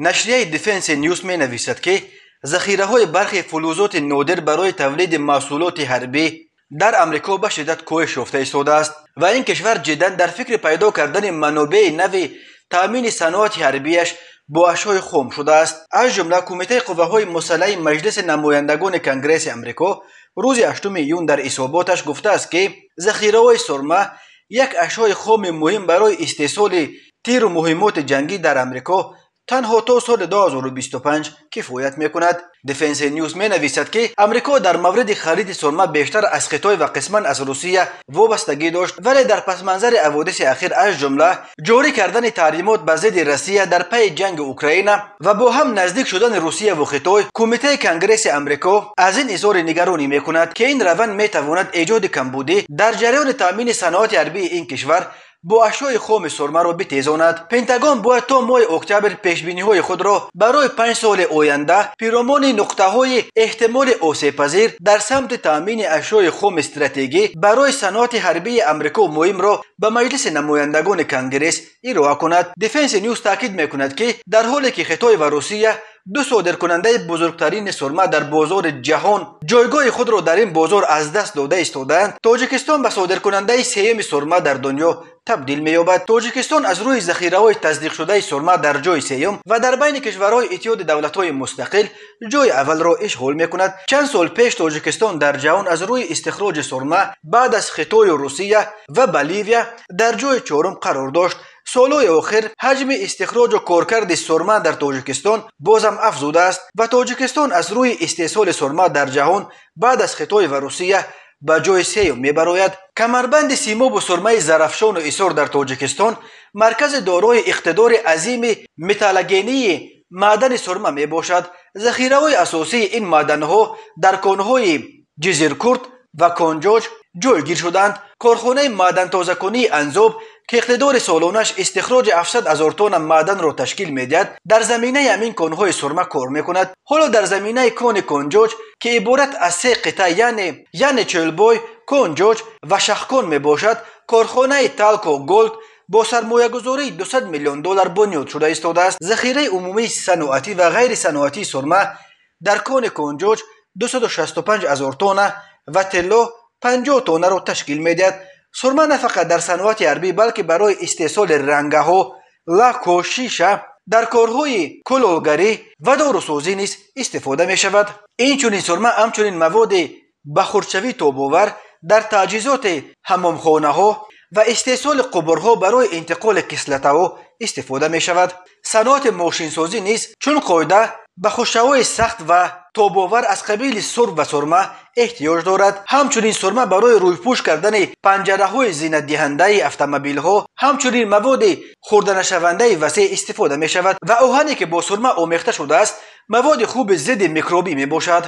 نشریه دیفنس نیوز می نویسد که ذخیره های برخی فلزات نادر برای تولید محصولات حربی در امریکا به شدت کاهش یافته ایستاده است و این کشور جدا در فکر پیدا کردن منابع نوی تامین صنعت حربیش با اشیاء خام شده است. از جمله کمیته قوه‌های مسلح مجلس نمایندگان کنگره امریکا روز 8 یون در حساباتش گفته است که ذخیره‌های سرمه یک اشیاء خام مهم برای استحصال تیر و مهمات جنگی در امریکا تنها تا سال 2025 کفایت میکند. دیفنس نیوز می نویسد که امریکا در مورد خرید سرمه بیشتر از خطای و قسما از روسیه وابستگی داشت، ولی در پس منظر حوادث اخیر از جمله جاری کردن تحریمات به ضد روسیه در پی جنگ اوکراین و با هم نزدیک شدن روسیه و خطای، کمیته کنگره امریکا از این اظهار نگرانی میکند که این روند میتواند ایجاد کمبودی در جریان تامین صنعت حربی این کشور با اشیاء خام سرمه را بتیزاند. پنتاگون باید تا ماه اکتبر پیشبینی‌های خود را برای 5 سال آینده پیرامون نقطه‌های احتمال آسیب‌پذیر در سمت تامین اشیاء خام استراتژی برای صنعت حربی امریکا مهم را به مجلس نمایندگان کنگره ارائه کند. دیفنس نیوز تاکید می‌کند که در حالی که خطای و روسیه دو صادرکننده بزرگترین سرمه در بازار جهان جایگاه خود را در این بازار از دست داده ایستادند، تاجیکستان به صادرکننده سوم سرمه در دنیا تبدیل می‌یابد. تاجیکستان از روی ذخیره‌های تصدیق شده سرمه در جای سوم و در بین کشورهای اتحاد دولت‌های مستقل جای اول را اشغال می‌کند. چند سال پیش تاجیکستان در جهان از روی استخراج سرمه بعد از خطای روسیه و بولیویا در جای چهارم قرار داشت. سالهای آخر حجم استخراج و کارکرد سرمه در تاجیکستان بازم افزوده است و تاجیکستان از روی استحصال سرمه در جهان بعد از خطای و روسیه به جای سوم میبراید. کمربند سیماب و سرمه زرافشان و ایثار در تاجیکستان مرکز دارای اقتدار عظیم متالگنی معدن سرمه می باشد. ذخیره‌های اساسی این معدن‌ها در کان‌های جزیرکورد و کنجاج جایگیر شدند. کارخانه معدن تازه‌کنی انزاب که اقتدار سالانش استخراج 700,000 تن معدن را تشکیل می‌دهد در زمینه همین کان‌های سرمه کار می‌کند. حالا در زمینه کان کنجاج که عبارت از 3 قطعه یعنی چلبای، کنجاج و شخکان میباشد، کارخانه تالکو گولد با سرمایه‌گذاری 200 میلیون دلار بنیاد شده ایستاده است. ذخیره عمومی صنعتی و غیر صنعتی سرمه در کان کنجاج 265,000 تن و طلا 50 تن را تشکیل می‌دهد. سرمه نه فقط در صنعت حربی بلکه برای استحصال رنگ‌ها، لاک و شیشه در کارهای کلاهگری و داروسازی نیز استفاده می شود. این چنین سرمه همچنین مواد بخورشوی تاب‌آور در تجهیزات حمامخانه‌ها و استحصال قبرها برای انتقال کسلت‌ها استفاده می شود. صنعت ماشینسازی نیز چون قاعده به خوشه‌های سخت و تاب‌آور از قبیل سرب و سرمه احتیاج دارد. همچنین سرمه برای رویپوش کردن پنجره‌های زینت دهنده اتومبیل‌ها همچنین مواد خورده نشونده وسیع استفاده می شود و آهنی که با سرمه آمیخته شده است مواد خوب ضد میکروبی می باشد.